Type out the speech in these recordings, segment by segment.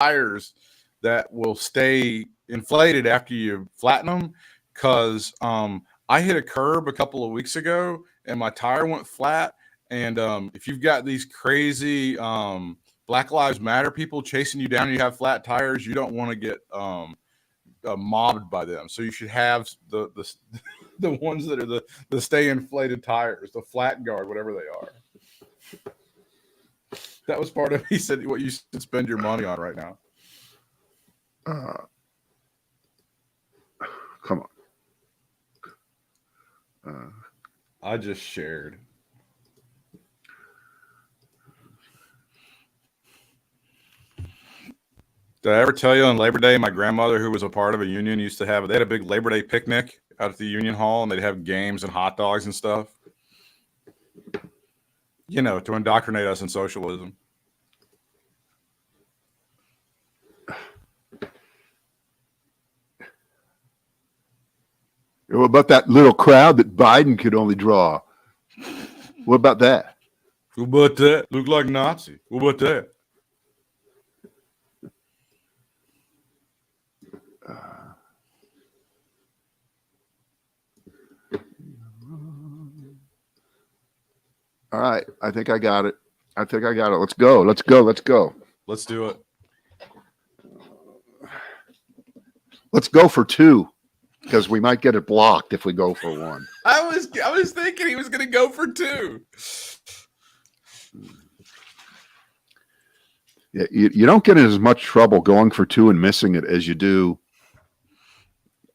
tires that will stay inflated after you flatten them. Because I hit a curb a couple of weeks ago and my tire went flat. And if you've got these crazy Black Lives Matter people chasing you down and you have flat tires, you don't want to get mobbed by them. So you should have the the ones that are the stay inflated tires, the flat guard, whatever they are. That was part of, he said, what you should spend your money on right now. Come on. I just shared. Did I ever tell you on Labor Day, my grandmother, who was a part of a union, used to have, they had a big Labor Day picnic out at the Union Hall, and they'd have games and hot dogs and stuff. You know, to indoctrinate us in socialism. What about that little crowd that Biden could only draw? What about that? What about that? Look like Nazi. What about that? All right. I think I got it. Let's go. Let's do it. Let's go for two, because we might get it blocked if we go for one. I was thinking he was going to go for two. Yeah, you don't get in as much trouble going for two and missing it as you do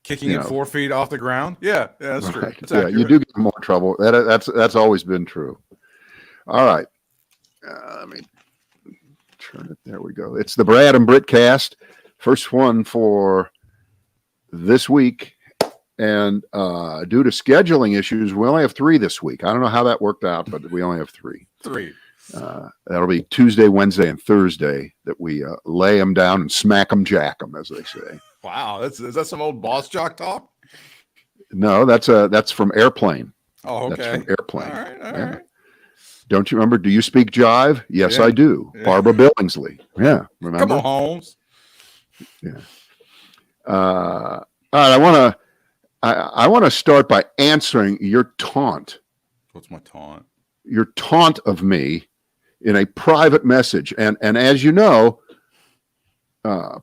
kicking it 4 feet off the ground. Yeah, that's true. Right. Yeah, you do get more trouble. That's always been true. All right. Let me turn it. There we go. It's the Brad and Britt cast. First one for this week. And due to scheduling issues, we only have 3 this week. I don't know how that worked out, but we only have 3. That'll be Tuesday, Wednesday, and Thursday that we lay them down and smack them, jack them, as they say. Wow, is that some old boss jock talk? No, that's from Airplane. Oh, okay. That's from Airplane. All right. Don't you remember? Do you speak jive? Yes, yeah. I do. Yeah. Barbara Billingsley. Yeah, remember? Come on, Holmes. Yeah. All right. I want to start by answering your taunt. What's my taunt? Your taunt of me in a private message, and as you know,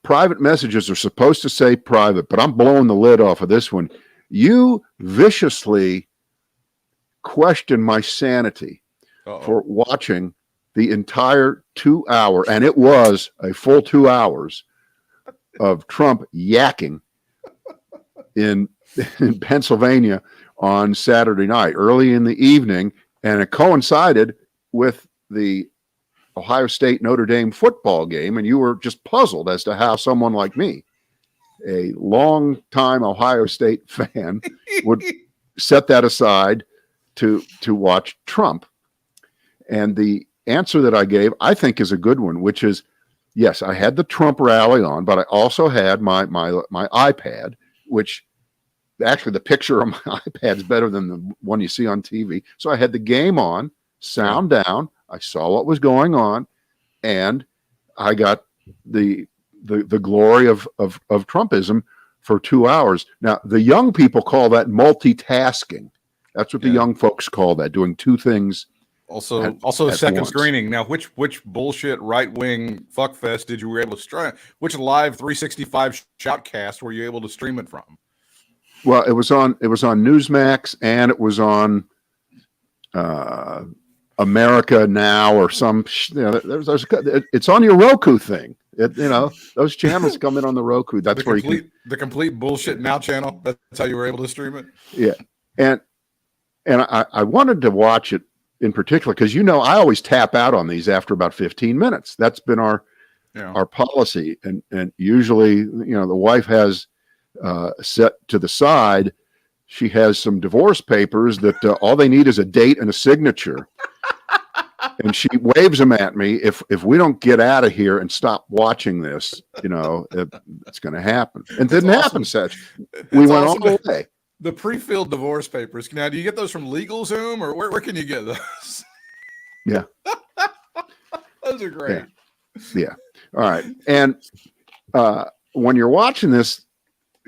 private messages are supposed to say private, but I'm blowing the lid off of this one. You viciously questioned my sanity for watching the entire 2 hour, and it was a full 2 hours of Trump yakking in Pennsylvania on Saturday night, early in the evening, and it coincided with the Ohio State Notre Dame football game, and you were just puzzled as to how someone like me, a long-time Ohio State fan, would set that aside to watch Trump. And the answer that I gave, I think, is a good one, which is, yes, I had the Trump rally on, but I also had my iPad, which actually the picture on my iPad is better than the one you see on TV. So I had the game on, sound down. I saw what was going on, and I got the glory of Trumpism for 2 hours. Now, the young people call that multitasking. That's what the young folks call that, doing 2 things. Also, at second once. screening. Now, which bullshit right wing fuckfest did you were able to stream? Which live 365 shoutcast were you able to stream it from? Well, it was on Newsmax, and it was on America Now or some. It's on your Roku thing. Those channels come in on the Roku. That's where the complete bullshit now channel. That's how you were able to stream it. Yeah, and I wanted to watch it in particular because I always tap out on these after about 15 minutes. That's been our policy, and usually the wife has set to the side. She has some divorce papers that all they need is a date and a signature. And she waves them at me. If we don't get out of here and stop watching this, it's going to happen. And it didn't happen, Satch. We went all the way. The pre-filled divorce papers. Now, do you get those from LegalZoom, or where can you get those? Yeah. Those are great. Yeah. All right. And when you're watching this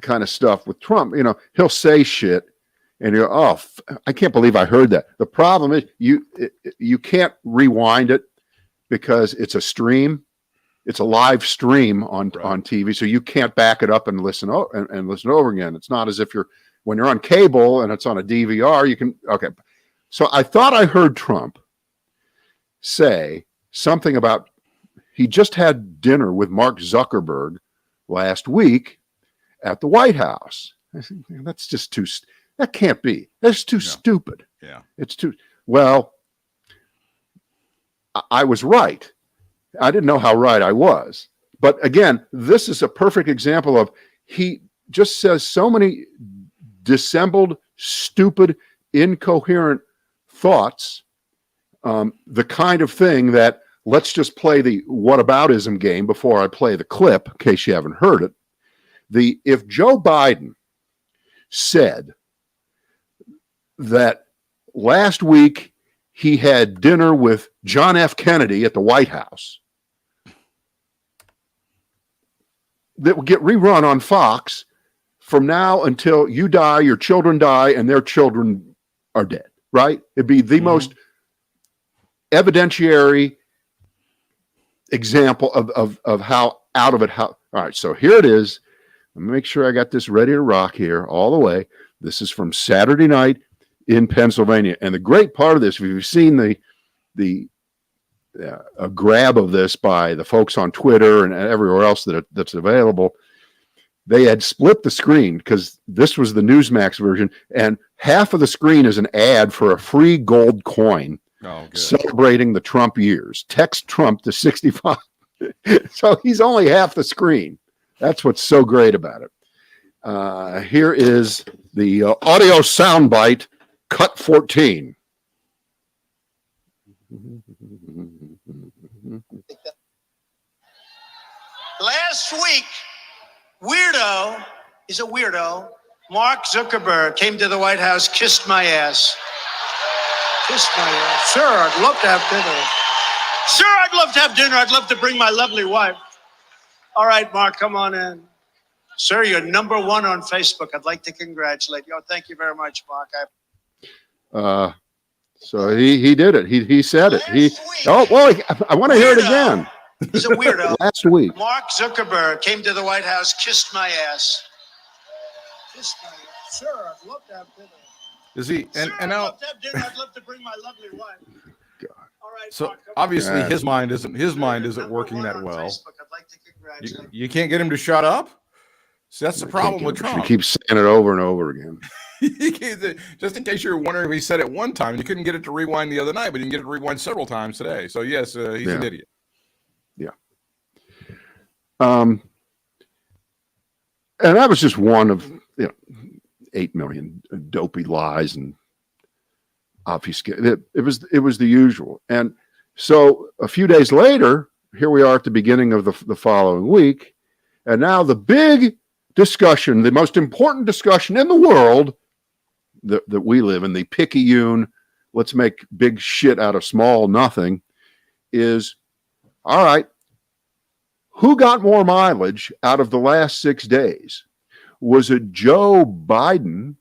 kind of stuff with Trump, he'll say shit and you're, I can't believe I heard that. The problem is you can't rewind it because it's a stream. It's a live stream on TV. So you can't back it up and listen and listen over again. It's not as if when you're on cable and it's on a DVR, you can, okay. So I thought I heard Trump say something about he just had dinner with Mark Zuckerberg last week at the White House. I think that's just that can't be. That's too stupid. Yeah. It's too, well, I was right. I didn't know how right I was. But again, this is a perfect example of he just says so many dissembled, stupid, incoherent thoughts, the kind of thing that let's just play the whataboutism game before I play the clip, in case you haven't heard it. If Joe Biden said that last week he had dinner with John F. Kennedy at the White House, that will get rerun on Fox from now until you die, your children die, and their children are dead, right? It'd be the most evidentiary example of how out of it. All right, so here it is. Let me make sure I got this ready to rock here all the way. This is from Saturday night in Pennsylvania. And the great part of this, if you've seen a grab of this by the folks on Twitter and everywhere else that's available, they had split the screen because this was the Newsmax version, and half of the screen is an ad for a free gold coin celebrating the Trump years. Text Trump to 65. So he's only half the screen. That's what's so great about it. Here is the audio soundbite, cut 14. Last week, he's a weirdo, Mark Zuckerberg came to the White House, kissed my ass. Kissed my ass. Sure, I'd love to have dinner. Sure, I'd love to have dinner. I'd love to bring my lovely wife. All right, Mark, come on in. Sir, you're number one on Facebook. I'd like to congratulate you. Oh, thank you very much, Mark. So he did it. He said it. I want to hear it again. He's a weirdo. Last week, Mark Zuckerberg came to the White House, kissed my ass. Kissed my ass. Sure, I'd love to have dinner. Is he? Sure, I'd love to have dinner. I'd love to bring my lovely wife. God. All right, So Mark, obviously his mind isn't working that well. You can't get him to shut up. So that's the problem with Trump. He keeps saying it over and over again. Just in case you're wondering if he said it one time, you couldn't get it to rewind the other night, but you can get it to rewind several times today. So yes, he's an idiot. Yeah. And that was just one of 8 million dopey lies and obfuscate. It was the usual. And so a few days later, here we are at the beginning of the following week, and now the big discussion, the most important discussion in the world that we live in, the picayune, let's make big shit out of small nothing, is, all right, who got more mileage out of the last 6 days? Was it Joe Biden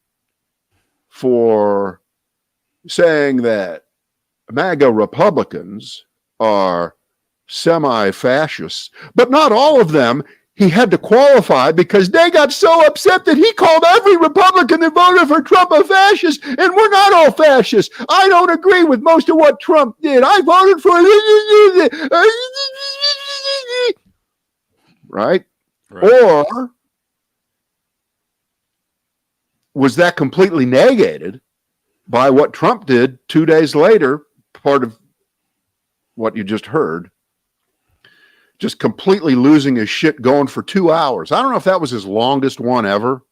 for saying that MAGA Republicans are semi-fascists, but not all of them? He had to qualify because they got so upset that he called every Republican that voted for Trump a fascist, and we're not all fascists. I don't agree with most of what Trump did. I voted for right? Or was that completely negated by what Trump did 2 days later, part of what you just heard? Just completely losing his shit, going for 2 hours. I don't know if that was his longest one ever.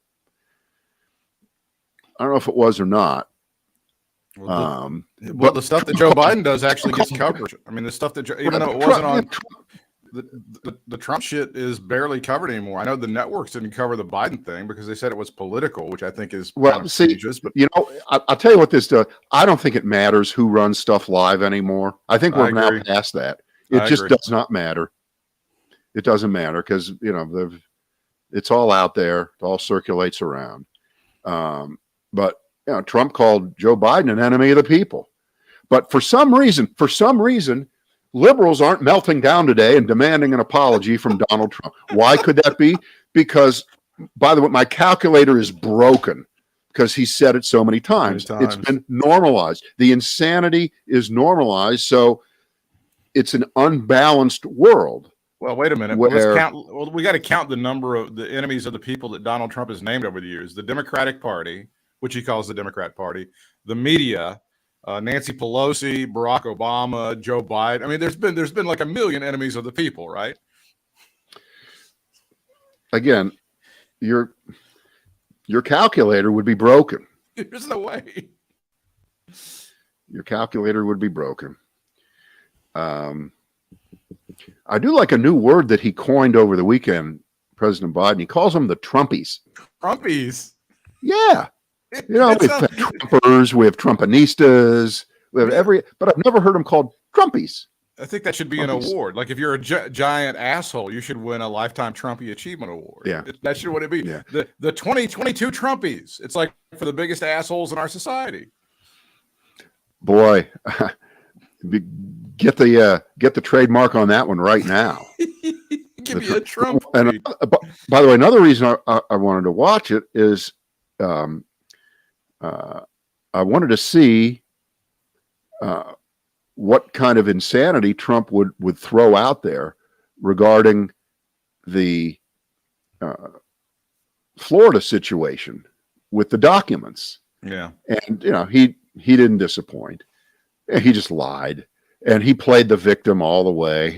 I don't know if it was or not. Well, the stuff that Joe Biden does actually gets coverage. I mean, the stuff that even though it wasn't on the Trump shit is barely covered anymore. I know the networks didn't cover the Biden thing because they said it was political, which I think is kind of dangerous. But I'll tell you what this does. I don't think it matters who runs stuff live anymore. I think we're now past that. It just does not matter. It doesn't matter because, it's all out there. It all circulates around. But Trump called Joe Biden an enemy of the people. But for some reason, liberals aren't melting down today and demanding an apology from Donald Trump. Why could that be? Because, by the way, my calculator is broken because he said it so many times. It's been normalized. The insanity is normalized. So it's an unbalanced world. Well, wait a minute. We got to count the number of the enemies of the people that Donald Trump has named over the years. The Democratic Party, which he calls the Democrat Party, the media, Nancy Pelosi, Barack Obama, Joe Biden. I mean, there's been like a million enemies of the people, right? Again, your calculator would be broken. There's no way. Your calculator would be broken. I do like a new word that he coined over the weekend, President Biden. He calls them the Trumpies. Trumpies? Yeah. We have Trumpers, we have Trumpanistas, we have but I've never heard them called Trumpies. I think that should be an award. Like if you're a giant asshole, you should win a Lifetime Trumpy Achievement Award. Yeah. That should what it be. Yeah. The 2022 Trumpies. It's like for the biggest assholes in our society. Boy, get the trademark on that one right now. Give me a Trump. And by the way, another reason I wanted to watch it is I wanted to see what kind of insanity Trump would throw out there regarding the Florida situation with the documents. Yeah. And, he didn't disappoint. He just lied. And he played the victim all the way.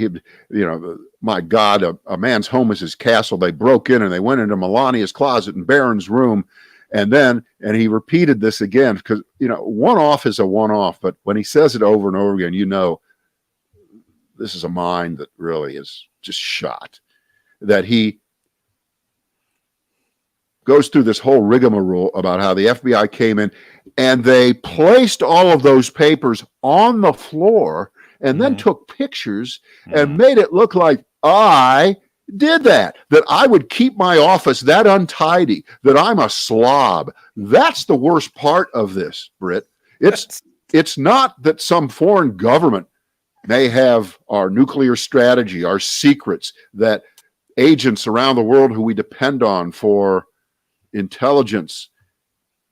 My God, a man's home is his castle. They broke in and they went into Melania's closet and Barron's room. And he repeated this again because, one-off is a one-off. But when he says it over and over again, this is a mind that really is just shot. That he goes through this whole rigmarole about how the FBI came in and they placed all of those papers on the floor and then took pictures and made it look like I did that I would keep my office that untidy, that I'm a slob. That's the worst part of this, Britt. It's not that some foreign government may have our nuclear strategy, our secrets, that agents around the world who we depend on for intelligence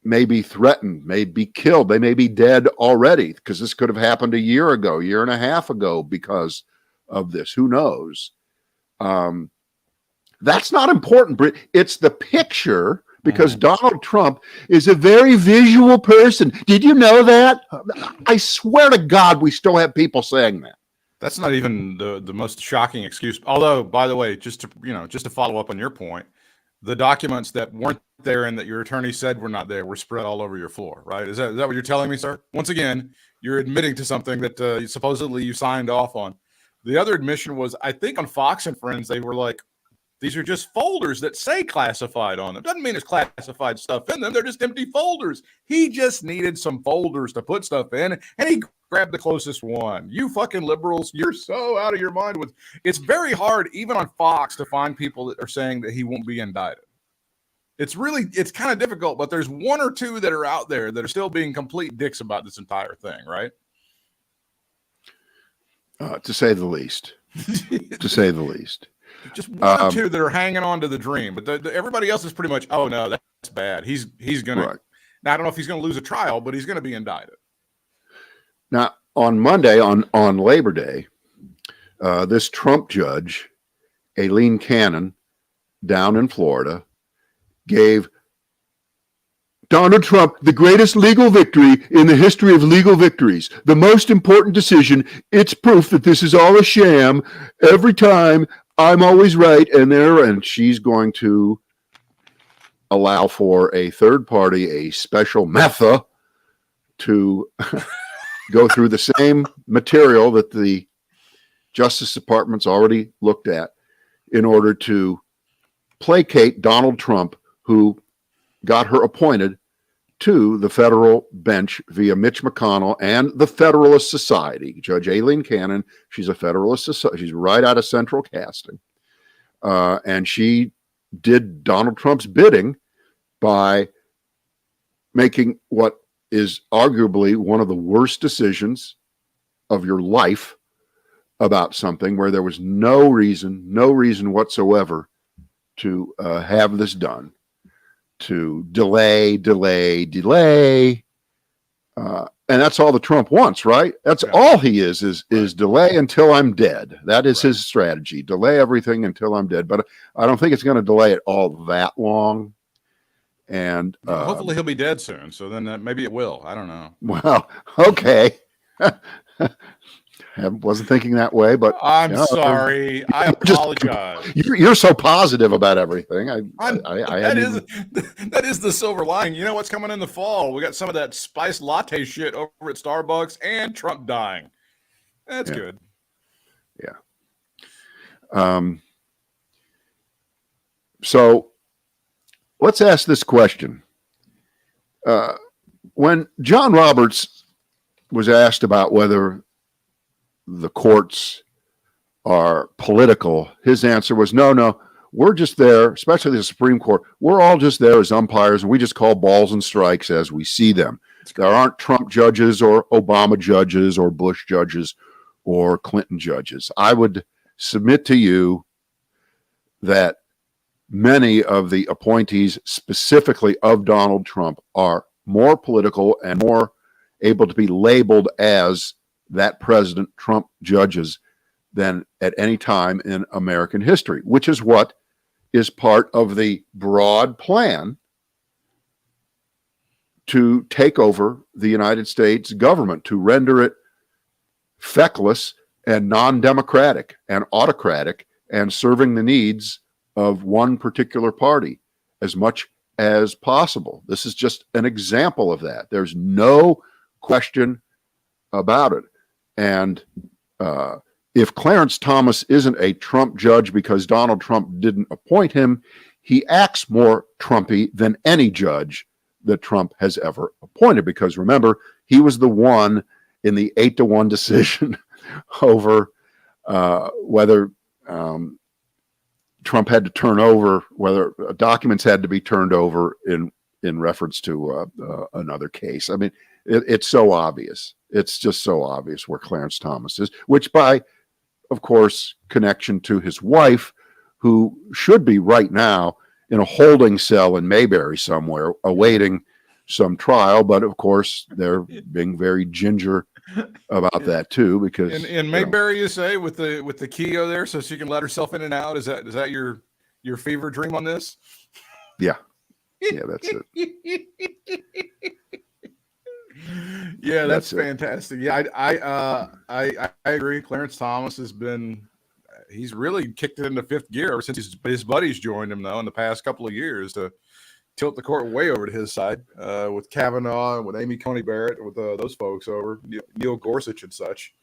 may be threatened, may be killed. They may be dead already because this could have happened a year and a half ago because of this. Who knows? That's not important, Britt. It's the picture because Donald Trump is a very visual person. Did you know that? I swear to God, we still have people saying that. That's not even the most shocking excuse. Although, by the way, just to follow up on your point, the documents that weren't there and that your attorney said were not there were spread all over your floor, right? Is that what you're telling me, sir? Once again, you're admitting to something that supposedly you signed off on. The other admission was, I think on Fox and Friends, they were like, these are just folders that say classified on them. Doesn't mean there's classified stuff in them. They're just empty folders. He just needed some folders to put stuff in, and he grabbed the closest one. You fucking liberals, you're so out of your mind with. It's very hard, even on Fox, to find people that are saying that he won't be indicted. It's kind of difficult, but there's one or two that are out there that are still being complete dicks about this entire thing, right? To say the least. To say the least. Just one or two that are hanging on to the dream, but everybody else is pretty much, oh no, that's bad. He's gonna. Right. Now I don't know if he's gonna lose a trial, but he's gonna be indicted. Now on Monday, on Labor Day, this Trump judge, Aileen Cannon, down in Florida, gave Donald Trump the greatest legal victory in the history of legal victories. The most important decision. It's proof that this is all a sham. Every time. I'm always right, and she's going to allow for a third party, a special method, to go through the same material that the Justice Department's already looked at in order to placate Donald Trump, who got her appointed to the federal bench via Mitch McConnell and the Federalist Society. Judge Aileen Cannon, she's a Federalist Society. She's right out of Central Casting. and she did Donald Trump's bidding by making what is arguably one of the worst decisions of your life about something where there was no reason whatsoever to have this done, to delay. And that's all the Trump wants, right? That's all he is delay until I'm dead. That is his strategy. Delay everything until I'm dead. But I don't think it's going to delay it all that long. And hopefully he'll be dead soon. So then maybe it will. I don't know. Well, okay. I wasn't thinking that way, but I'm sorry. I apologize. You're so positive about everything. That is the silver lining. You know what's coming in the fall? We got some of that spiced latte shit over at Starbucks and Trump dying. That's good. Yeah. So let's ask this question. When John Roberts was asked about whether the courts are political, his answer was, no, we're just there, especially the Supreme Court. We're all just there as umpires, and we just call balls and strikes as we see them. There aren't Trump judges or Obama judges or Bush judges or Clinton judges. I would submit to you that many of the appointees, specifically of Donald Trump, are more political and more able to be labeled as that President Trump judges than at any time in American history, which is what is part of the broad plan to take over the United States government, to render it feckless and non-democratic and autocratic and serving the needs of one particular party as much as possible. This is just an example of that. There's no question about it. And if Clarence Thomas isn't a Trump judge because Donald Trump didn't appoint him, he acts more Trumpy than any judge that Trump has ever appointed. Because remember, he was the one in the 8-1 decision over whether Trump had to turn over, whether documents had to be turned over in reference to another case. I mean, it's so obvious. It's just so obvious where Clarence Thomas is, which by, of course, connection to his wife, who should be right now in a holding cell in Mayberry somewhere, awaiting some trial. But of course, they're being very ginger about that too, because in Mayberry, you say, with the Kia there, so she can let herself in and out. Is that your fever dream on this? Yeah, that's it. Yeah, that's fantastic. Yeah, I agree. Clarence Thomas he's really kicked it into fifth gear ever since his buddies joined him, though, in the past couple of years to tilt the court way over to his side with Kavanaugh, with Amy Coney Barrett, with those folks over, Neil Gorsuch and such,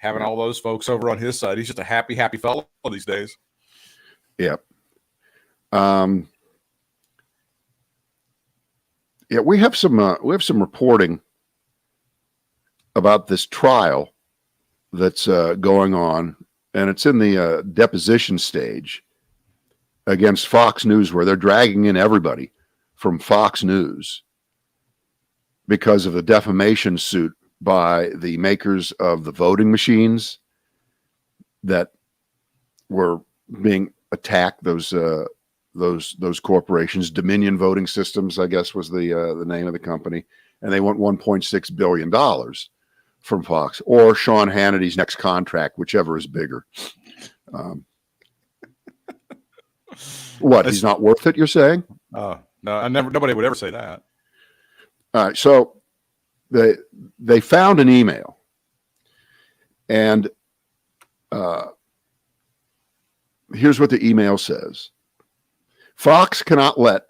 having all those folks over on his side. He's just a happy fellow these days. Yep. Yeah, we have some reporting about this trial that's going on, and it's in the deposition stage against Fox News, where they're dragging in everybody from Fox News because of the defamation suit by the makers of the voting machines that were being attacked. Those corporations, Dominion Voting Systems, I guess, was the name of the company, and they want $1.6 billion from Fox, or Sean Hannity's next contract, whichever is bigger. He's not worth it, you're saying? No, nobody would ever say that. All right, so they found an email, and here's what the email says. Fox cannot let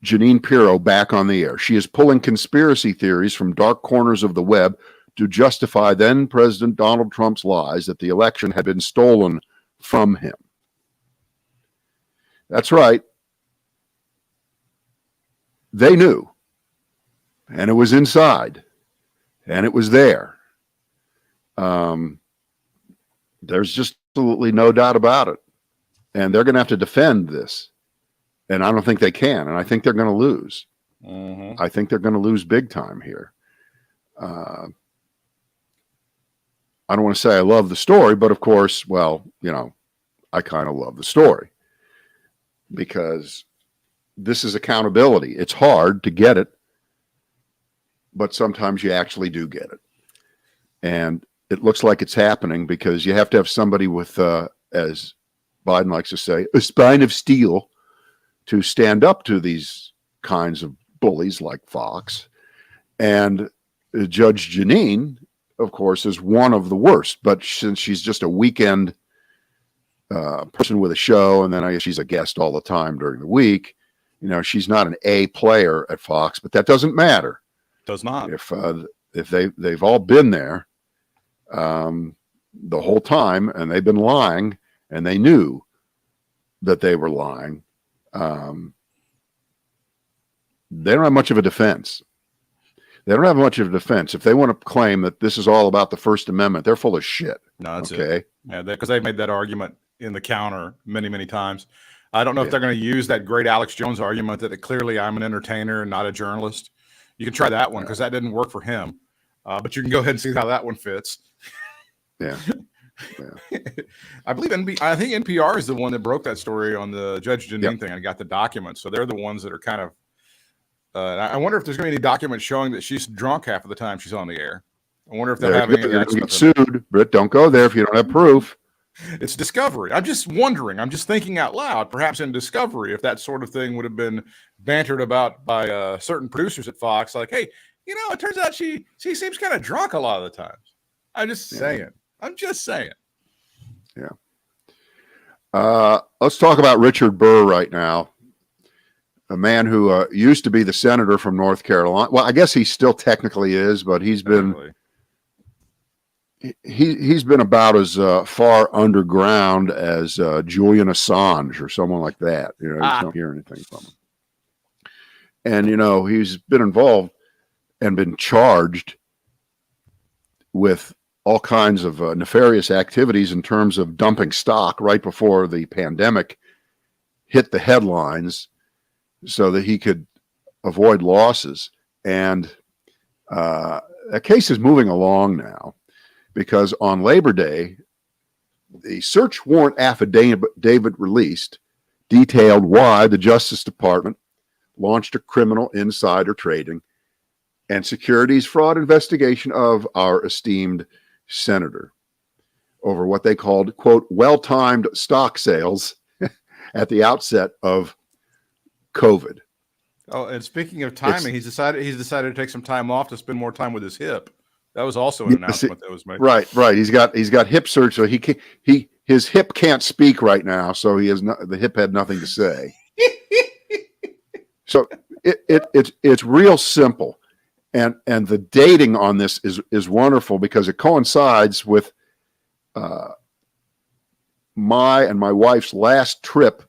Jeanine Pirro back on the air. She is pulling conspiracy theories from dark corners of the web to justify then President Donald Trump's lies that the election had been stolen from him. That's right. They knew. And it was inside. And it was there. There's just absolutely no doubt about it. and they're going to have to defend this. And I don't think they can. And I think they're going to lose. Mm-hmm. I think they're going to lose big time here. I don't want to say I love the story, but of course, well, I kind of love the story because this is accountability. It's hard to get it, but sometimes you actually do get it. And it looks like it's happening because you have to have somebody with, as Biden likes to say, a spine of steel to stand up to these kinds of bullies like Fox. And Judge Jeanine, of course, is one of the worst. But since she's just a weekend person with a show, and then I guess she's a guest all the time during the week, she's not an A player at Fox, but that doesn't matter. Does not. If they've all been there the whole time, and they've been lying, and they knew that they were lying, they don't have much of a defense. They don't have much of a defense. If they want to claim that this is all about the First Amendment, they're full of shit. No, that's okay. It. Yeah, because they've made that argument in the counter many, many times. I don't know if they're going to use that great Alex Jones argument that clearly I'm an entertainer and not a journalist. You can try that one because that didn't work for him. But you can go ahead and see how that one fits. Yeah. I think NPR is the one that broke that story on the Judge Jeanine thing and got the documents. So they're the ones that are kind of. I wonder if there's going to be any documents showing that she's drunk half of the time she's on the air. I wonder if they'll have any of that. Get sued, Britt. Don't go there if you don't have proof. It's discovery. I'm just wondering. I'm just thinking out loud. Perhaps in discovery, if that sort of thing would have been bantered about by certain producers at Fox, like, hey, it turns out she seems kind of drunk a lot of the times. I'm just saying. Yeah. Let's talk about Richard Burr right now. A man who used to be the senator from North Carolina. Well, I guess he still technically is, but he's been about as far underground as Julian Assange or someone like that. You don't hear anything from him. And he's been involved and been charged with all kinds of nefarious activities in terms of dumping stock right before the pandemic hit the headlines, so that he could avoid losses. And that case is moving along now because on Labor Day, the search warrant affidavit released detailed why the Justice Department launched a criminal insider trading and securities fraud investigation of our esteemed senator over what they called, quote, well-timed stock sales at the outset of COVID. Oh, and speaking of timing, he's decided to take some time off to spend more time with his hip. That was also an announcement that was made. Right. He's got hip surgery, so his hip can't speak right now, so the hip had nothing to say. So it's real simple, and the dating on this is wonderful because it coincides with my and my wife's last trip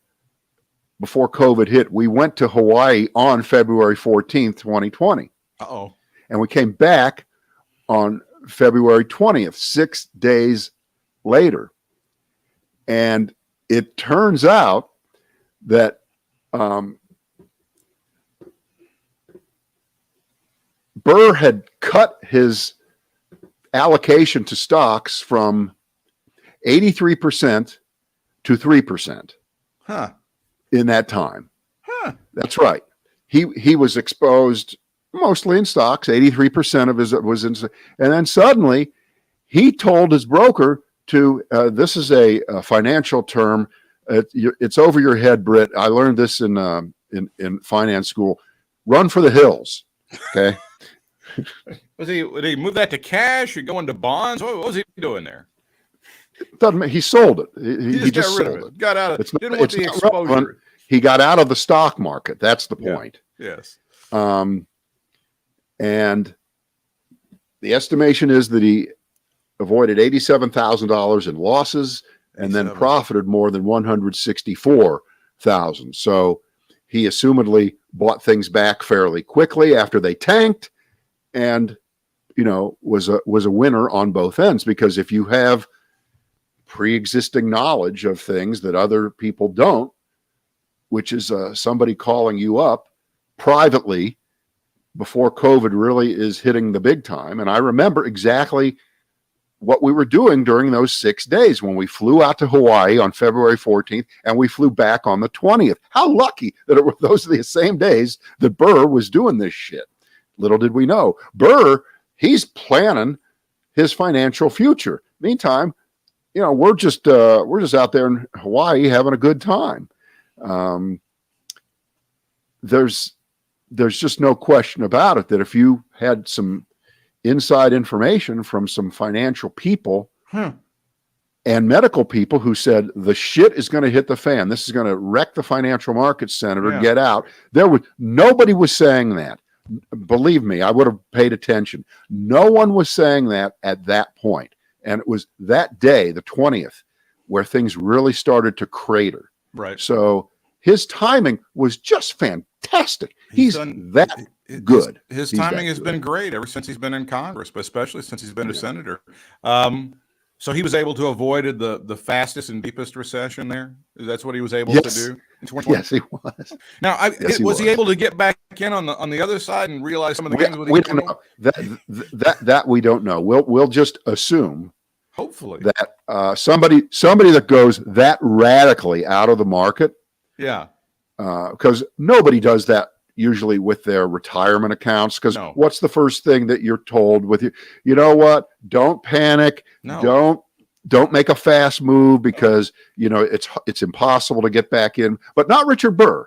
before COVID hit. We went to Hawaii on February 14th, 2020. Uh-oh. And we came back on February 20th, 6 days later. And it turns out that Burr had cut his allocation to stocks from 83% to 3%. Huh. In that time. Huh. That's right. He was exposed mostly in stocks. 83% of his was in, and then suddenly he told his broker to this is a financial term. It's over your head, Britt. I learned this in finance school. Run for the hills. Okay. Did he move that to cash or go into bonds? What was he doing there? He sold it. He just got rid sold of it. Got out of it. Didn't want the exposure. Relevant. He got out of the stock market. That's the point. Yes. And the estimation is that he avoided $87,000 in losses and then profited more than $164,000. So he assumedly bought things back fairly quickly after they tanked, and was a winner on both ends, because if you have pre-existing knowledge of things that other people don't, which is somebody calling you up privately before COVID really is hitting the big time. And I remember exactly what we were doing during those 6 days when we flew out to Hawaii on February 14th and we flew back on the 20th. How lucky that it were those are the same days that Burr was doing this shit. Little did we know. Burr, he's planning his financial future. Meantime, we're just out there in Hawaii having a good time. There's just no question about it that if you had some inside information from some financial people and medical people who said the shit is going to hit the fan, this is going to wreck the financial markets, Senator, get out. Nobody was saying that. Believe me, I would have paid attention. No one was saying that at that point. And it was that day, the 20th, where things really started to crater. Right. So his timing was just fantastic. He's good. His timing has been great ever since he's been in Congress, but especially since he's been a senator. So he was able to avoid the fastest and deepest recession there. That's what he was able to do in 2020. Yes, he was. Now, was he able to get back in on the other side and realize some of the games? We don't know. That we don't know. We'll just assume, hopefully, that somebody that goes that radically out of the market. Yeah. Because nobody does that usually with their retirement accounts. Because what's the first thing that you're told with you know what? Don't panic. No. Don't make a fast move because it's impossible to get back in. But not Richard Burr.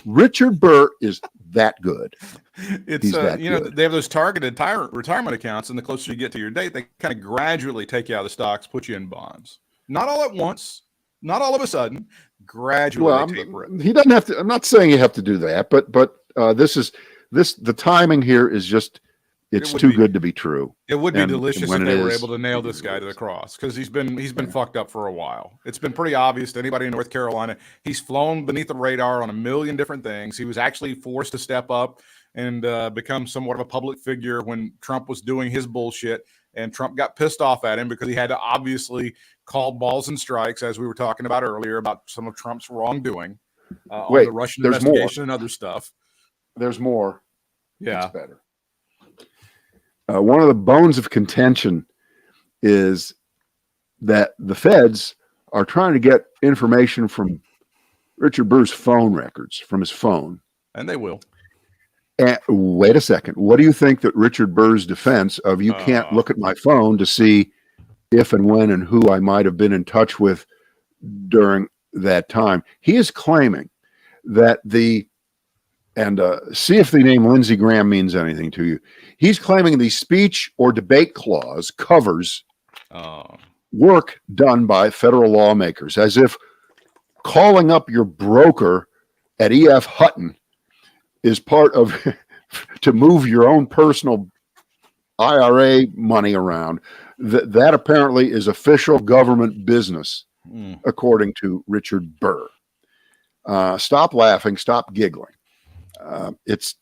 Richard Burr is that good. He's that good. They have those targeted retirement accounts, and the closer you get to your date, they kind of gradually take you out of the stocks, put you in bonds. Not all at once. Not all of a sudden. Gradually taper it. He doesn't have to. I'm not saying you have to do that, but the timing here is just it's too good to be true. It would be delicious if they were able to nail this guy to the cross, because he's been fucked up for a while. It's been pretty obvious to anybody in North Carolina. He's flown beneath the radar on a million different things. He was actually forced to step up and become somewhat of a public figure when Trump was doing his bullshit, and Trump got pissed off at him because he had to obviously call balls and strikes, as we were talking about earlier, about some of Trump's wrongdoing on the Russian investigation and other stuff. There's more. Yeah. It's better. One of the bones of contention is that the feds are trying to get information from Richard Burr's phone records, from his phone. And they will. And wait a second. What do you think that Richard Burr's defense of you can't look at my phone to see if and when and who I might have been in touch with during that time? He is claiming that see if the name Lindsey Graham means anything to you. He's claiming the speech or debate clause covers work done by federal lawmakers, as if calling up your broker at E.F. Hutton is part of to move your own personal IRA money around. That apparently is official government business, according to Richard Burr. Stop laughing, stop giggling. It's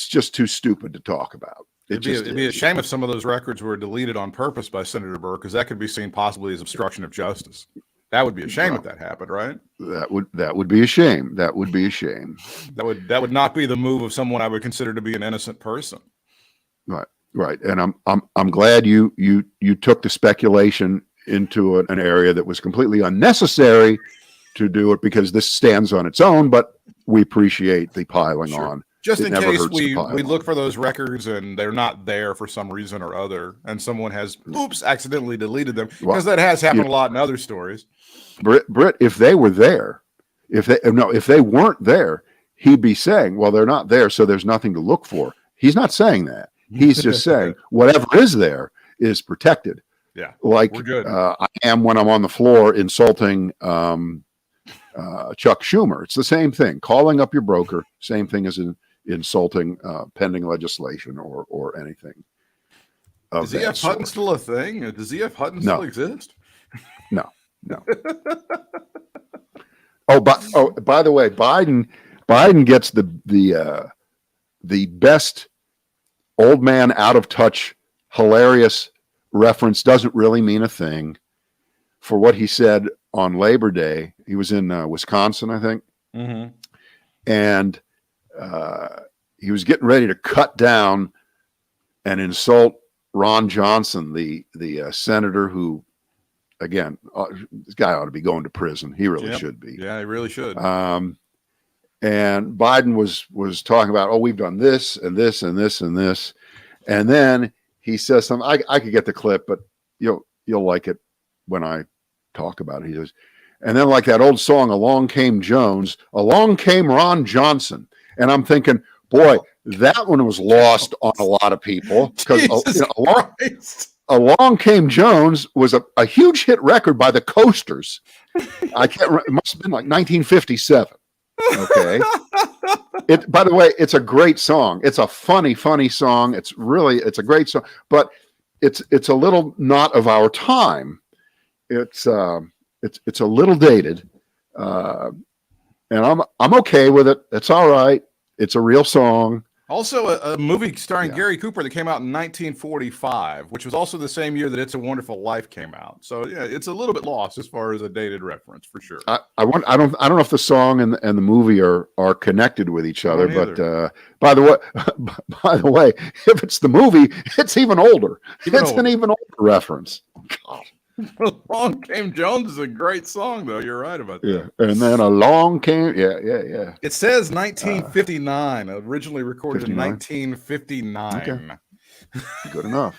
just too stupid to talk about. It'd be a shame if some of those records were deleted on purpose by Senator Burr, because that could be seen possibly as obstruction of justice. That would be a shame if that happened, right? That would be a shame. That would be a shame. That would not be the move of someone I would consider to be an innocent person. Right. And I'm glad you took the speculation into an area that was completely unnecessary to do it, because this stands on its own, but we appreciate the piling on. Just in case we look for those records and they're not there for some reason or other, and someone has accidentally deleted them, because that has happened a lot in other stories. Britt, if they were there, if they weren't there, he'd be saying, well, they're not there, so there's nothing to look for. He's not saying that. He's just saying whatever is there is protected. Yeah, like I am when I'm on the floor insulting Chuck Schumer. It's the same thing. Calling up your broker, same thing as insulting pending legislation or anything. Is E.F. Hutton still a thing? Does E.F. Hutton still exist? No. By the way, Biden gets the best old man out of touch hilarious reference. Doesn't really mean a thing. for what he said on Labor Day. He was in Wisconsin, I think. Mm-hmm. And he was getting ready to cut down and insult Ron Johnson, the senator who, again, this guy ought to be going to prison. He really should be. Yeah, he really should. And Biden was talking about, we've done this and this and this and this. And then he says something, I could get the clip, but you'll like it when I talk about it. He says, and then like that old song, Along Came Jones, along came Ron Johnson. And I'm thinking, boy, that one was lost on a lot of people because Along Came Jones was a huge hit record by the Coasters. I can't remember, it must have been like 1957. Okay. By the way, it's a great song. It's a funny song. It's a great song, but it's a little not of our time. It's a little dated. And I'm okay with it. It's all right. It's a real song. Also, a movie starring Gary Cooper that came out in 1945, which was also the same year that It's a Wonderful Life came out. So yeah, it's a little bit lost as far as a dated reference for sure. I don't know if the song and the movie are connected with each other, but by the way, if it's the movie, it's even older. An even older reference. God. Along Came Jones is a great song, though. You're right about that. Yeah, and then along came, yeah. It says 1959, originally recorded 59? In 1959. Okay. Good enough.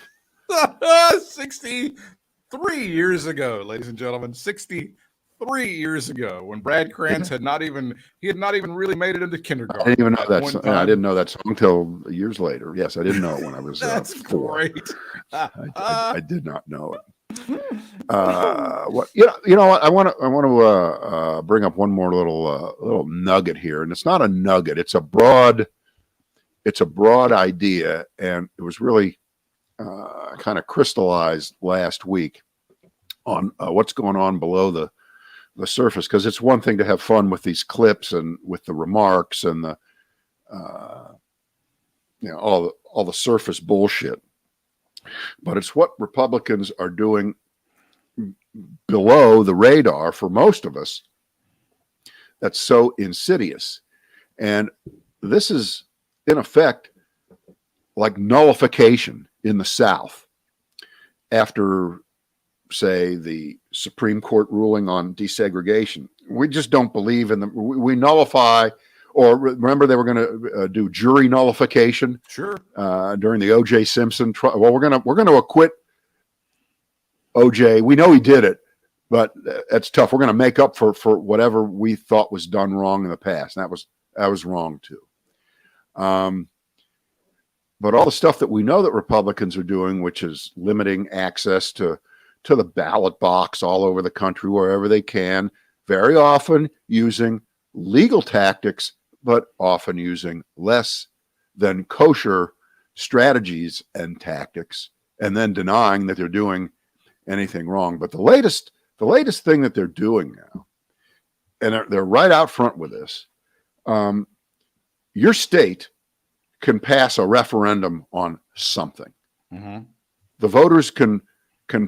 63 years ago, ladies and gentlemen. 63 years ago, when Brad Krantz had not even really made it into kindergarten. I didn't even know that song. I didn't know that song until years later. Yes, I didn't know it when I was That's 4. Great. I did not know it. What you know what I want to bring up one more little nugget here, and it's not a nugget, it's a broad idea, and it was really kind of crystallized last week on what's going on below the surface, because it's one thing to have fun with these clips and with the remarks and the all the surface bullshit. But it's what Republicans are doing below the radar for most of us that's so insidious. And this is, in effect, like nullification in the South after, say, the Supreme Court ruling on desegregation. We just don't believe in them. We nullify. Or remember, they were going to do jury nullification. Sure. During the O.J. Simpson trial. Well, we're going to acquit O.J. We know he did it, but that's tough. We're going to make up for whatever we thought was done wrong in the past. And that was wrong too. But all the stuff that we know that Republicans are doing, which is limiting access to the ballot box all over the country wherever they can, very often using legal tactics, but often using less than kosher strategies and tactics, and then denying that they're doing anything wrong. But the latest thing that they're doing now, and they're right out front with this, your state can pass a referendum on something. Mm-hmm. The voters can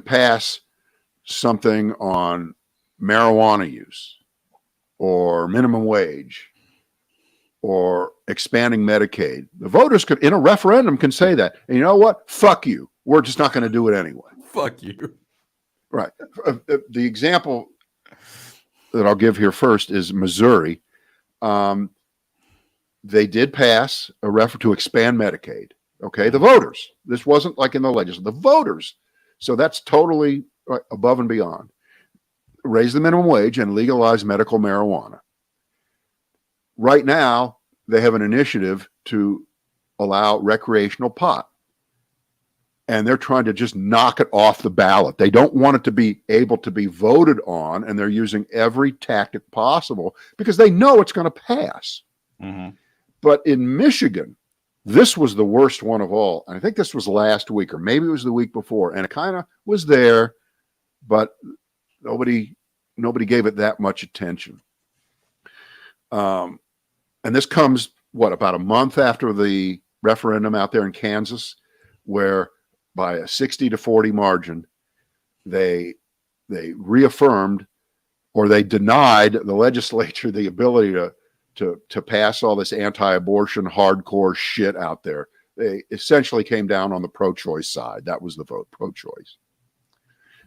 pass something on marijuana use, or minimum wage, or expanding Medicaid. The voters could, in a referendum, can say that. And you know what? Fuck you. We're just not going to do it anyway. Fuck you. Right. The example that I'll give here first is Missouri. They did pass a referendum to expand Medicaid. Okay. The voters. This wasn't like in the legislature. The voters. So that's totally above and beyond. Raise the minimum wage and legalize medical marijuana. Right now, they have an initiative to allow recreational pot. And they're trying to just knock it off the ballot. They don't want it to be able to be voted on, and they're using every tactic possible because they know it's going to pass. Mm-hmm. But in Michigan, this was the worst one of all. And I think this was last week, or maybe it was the week before, and it kind of was there, but nobody gave it that much attention. And this comes, about a month after the referendum out there in Kansas, where by a 60-40 margin, they reaffirmed, or they denied the legislature the ability to pass all this anti-abortion hardcore shit out there. They essentially came down on the pro-choice side. That was the vote, pro-choice.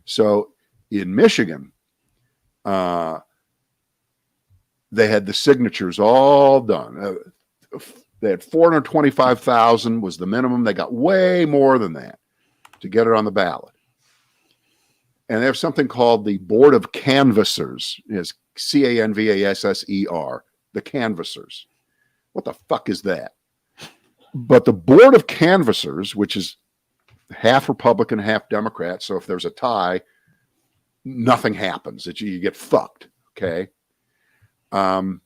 So in Michigan, they had the signatures all done. They had 425,000 was the minimum. They got way more than that to get it on the ballot. And they have something called the Board of Canvassers. It's CANVASSER, the canvassers. What the fuck is that? But the Board of Canvassers, which is half Republican, half Democrat, so if there's a tie, nothing happens. You get fucked, okay? The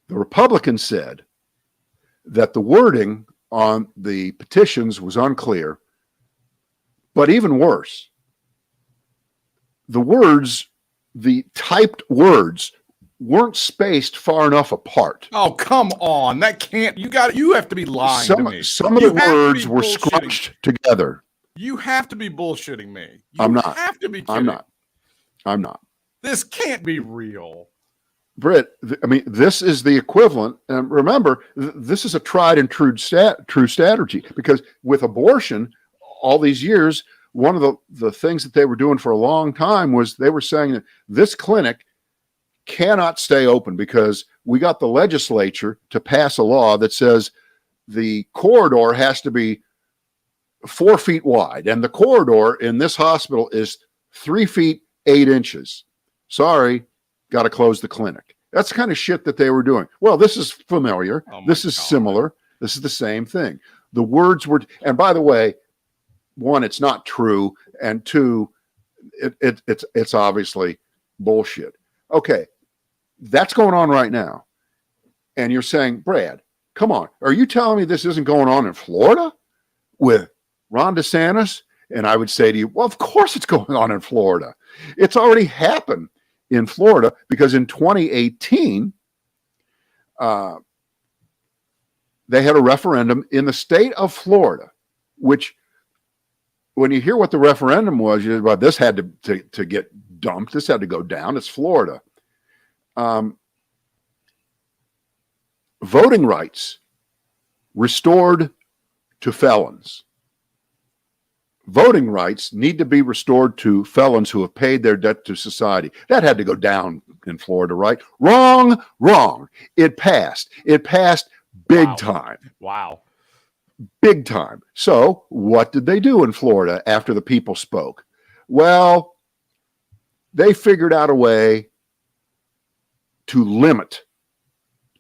Republicans said that the wording on the petitions was unclear, but even worse, the typed words weren't spaced far enough apart. Oh, come on. That can't, you have to be lying to me. Some of the words were scrunched together. You have to be bullshitting me. I'm not. Have to be kidding. I'm not. This can't be real. Britt, I mean, this is the equivalent. And remember, this is a tried and true strategy, because with abortion, all these years, one of the things that they were doing for a long time was they were saying that this clinic cannot stay open because we got the legislature to pass a law that says the corridor has to be 4 feet wide, and the corridor in this hospital is 3 feet 8 inches. Sorry, got to close the clinic. That's the kind of shit that they were doing. Well, this is familiar. This is similar. This is the same thing. The words were, and by the way, one, it's not true, and two, it's obviously bullshit. Okay, that's going on right now. And you're saying, Brad, come on. Are you telling me this isn't going on in Florida with Ron DeSantis? And I would say to you, well, of course it's going on in Florida. It's already happened in Florida because in 2018, they had a referendum in the state of Florida, which when you hear what the referendum was, you well, this had to get dumped. This had to go down. It's Florida. Voting rights restored to felons. Voting rights need to be restored to felons who have paid their debt to society. That had to go down in Florida, right? Wrong. It passed. It passed big time. Wow. Big time. So what did they do in Florida after the people spoke? Well, they figured out a way to limit,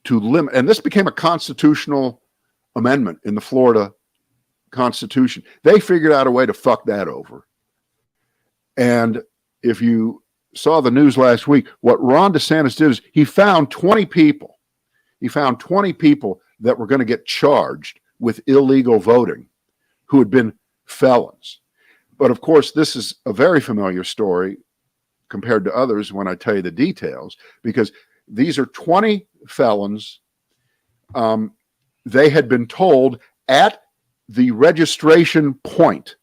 and this became a constitutional amendment in the Florida Constitution. They figured out a way to fuck that over. And if you saw the news last week, what Ron DeSantis did is he found 20 people. He found 20 people that were going to get charged with illegal voting who had been felons. But of course, this is a very familiar story compared to others when I tell you the details, because these are 20 felons. They had been told at the registration point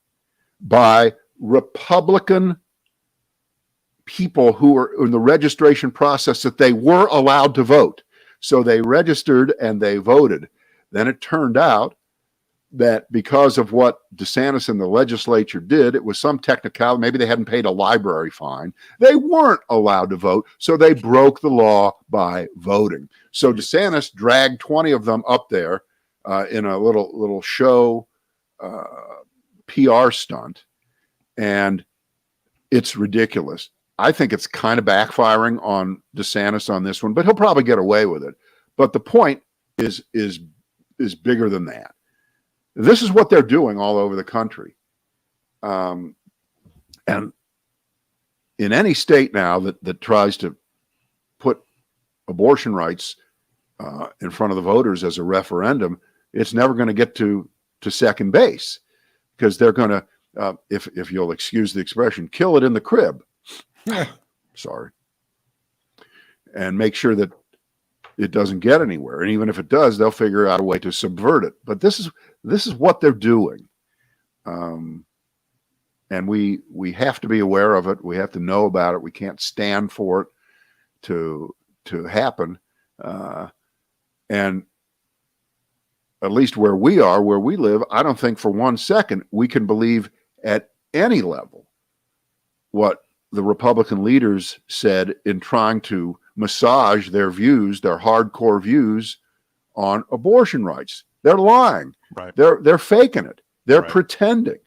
by Republican people who were in the registration process that they were allowed to vote. So they registered and they voted. Then it turned out that because of what DeSantis and the legislature did, it was some technicality. Maybe they hadn't paid a library fine. They weren't allowed to vote, so they broke the law by voting. So DeSantis dragged 20 of them up there in a little show PR stunt, and it's ridiculous. I think it's kind of backfiring on DeSantis on this one, but he'll probably get away with it. But the point is bigger than that. This is what they're doing all over the country. And in any state now that tries to put abortion rights in front of the voters as a referendum, it's never going to get to second base, because they're going to, if you'll excuse the expression, kill it in the crib. Sorry. And make sure that it doesn't get anywhere. And even if it does, they'll figure out a way to subvert it. But this is what they're doing. and we have to be aware of it. We have to know about it. We can't stand for it to happen. And at least where we live, I don't think for 1 second we can believe at any level what the Republican leaders said in trying to massage their views, their hardcore views on abortion rights. They're lying. Right. They're faking it. They're Right. pretending.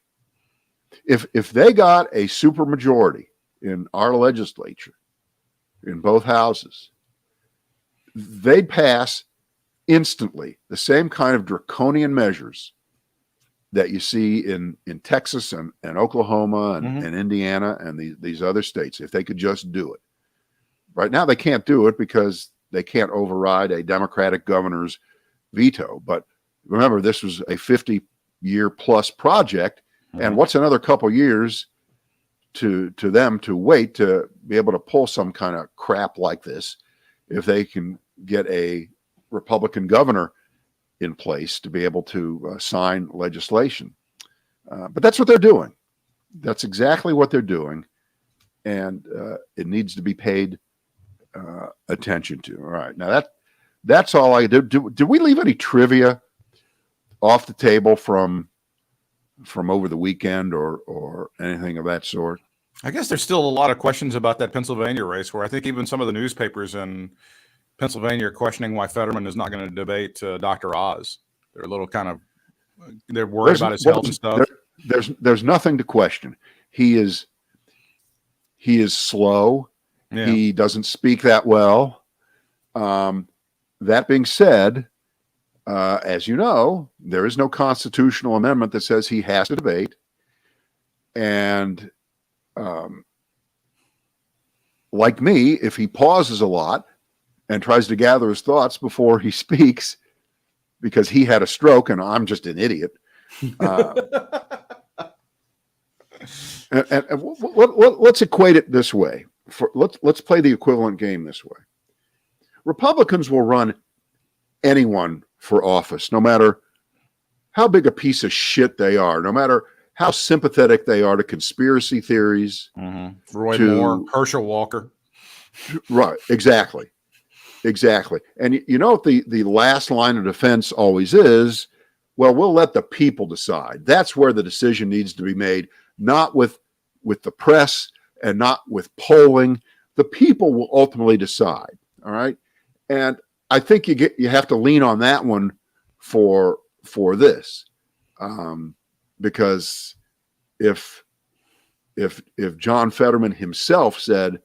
If they got a supermajority in our legislature, in both houses, they'd pass instantly the same kind of draconian measures that you see in Texas and Oklahoma and Indiana and these other states, if they could just do it. Right now, they can't do it because they can't override a Democratic governor's veto. But remember, this was a 50-year plus project. And what's another couple years to them to wait to be able to pull some kind of crap like this if they can get a Republican governor in place to be able to sign legislation. But that's what they're doing. That's exactly what they're doing. And it needs to be paid attention to. All right. Now that's all I did. Did we leave any trivia off the table from over the weekend or anything of that sort? I guess there's still a lot of questions about that Pennsylvania race, where I think even some of the newspapers in Pennsylvania are questioning why Fetterman is not going to debate Dr. Oz. They're a little they're worried about his health and stuff. There's nothing to question. He is slow. Yeah. He doesn't speak that well. That being said, as you know, there is no constitutional amendment that says he has to debate. And like me, if he pauses a lot and tries to gather his thoughts before he speaks because he had a stroke and I'm just an idiot. And let's equate it this way. Let's play the equivalent game this way. Republicans will run anyone for office, no matter how big a piece of shit they are, no matter how sympathetic they are to conspiracy theories. Roy Moore, Herschel Walker. Right, exactly. And you know what the last line of defense always is? Well, we'll let the people decide. That's where the decision needs to be made, not with the press and not with polling. The people will ultimately decide, all right? And I think you have to lean on that one for this, because if John Fetterman himself said,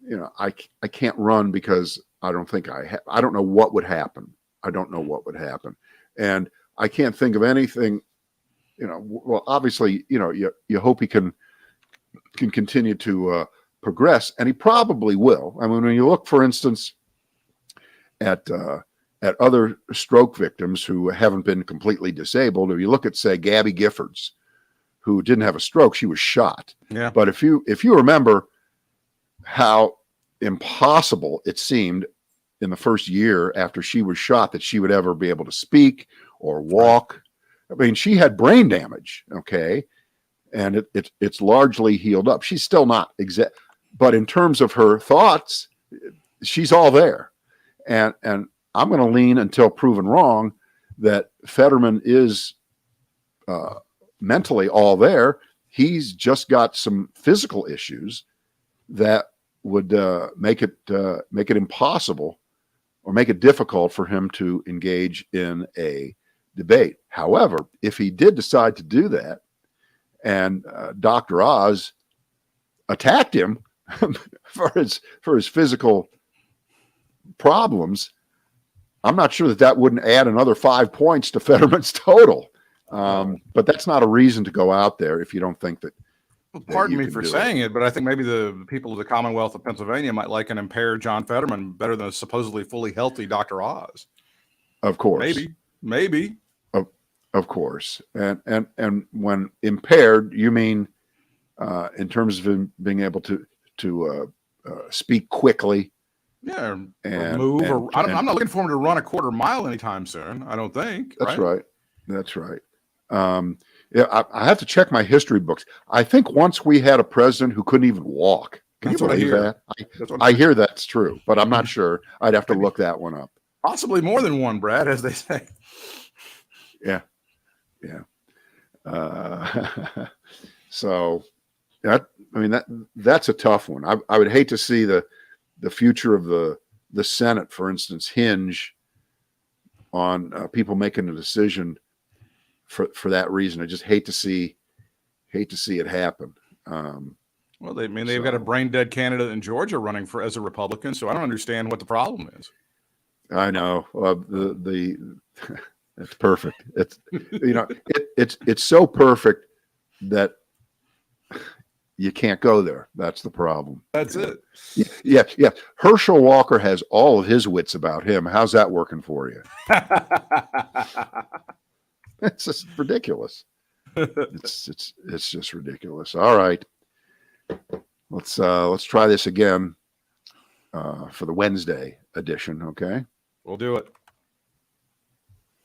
you know, I can't run because I don't think I don't know what would happen. I don't know what would happen, and I can't think of anything. You know, well, obviously, you know, you hope he can continue to progress, and he probably will. I mean, when you look, for instance, at other stroke victims who haven't been completely disabled, if you look at, say, Gabby Giffords, who didn't have a stroke, she was shot. Yeah. But if you remember how impossible it seemed in the first year after she was shot that she would ever be able to speak or walk. I mean, she had brain damage, okay, and it's largely healed up. She's still not exact, but in terms of her thoughts, she's all there. And I'm going to lean until proven wrong that Fetterman is mentally all there. He's just got some physical issues that would make it impossible or make it difficult for him to engage in a debate. However, if he did decide to do that, and Dr. Oz attacked him for his physical problems, I'm not sure that wouldn't add another 5 points to Fetterman's total. But that's not a reason to go out there if you don't think that. Well, pardon me for saying it, but I think maybe the people of the Commonwealth of Pennsylvania might like an impaired John Fetterman better than a supposedly fully healthy Dr. Oz. Of course. Maybe. Of course. And when impaired, you mean in terms of him being able to speak quickly. Yeah, and move. I'm not looking for him to run a quarter mile anytime soon. I don't think. That's right. That's right. Yeah, I have to check my history books. I think once we had a president who couldn't even walk. Can That's you what I believe hear. that? That's what I hear that's true, but I'm not sure. I'd have to look that one up. Possibly more than one, Brad, as they say. Yeah. So that's a tough one. I would hate to see the future of the Senate, for instance, hinge on people making a decision for that reason. I just hate to see it happen. Well, they've got a brain dead candidate in Georgia running as a Republican, so I don't understand what the problem is. I know it's perfect. It's it's so perfect that you can't go there. That's the problem. That's it. Yeah. Herschel Walker has all of his wits about him. How's that working for you? It's just ridiculous. It's just ridiculous. All right. Let's try this again for the Wednesday edition, okay? We'll do it.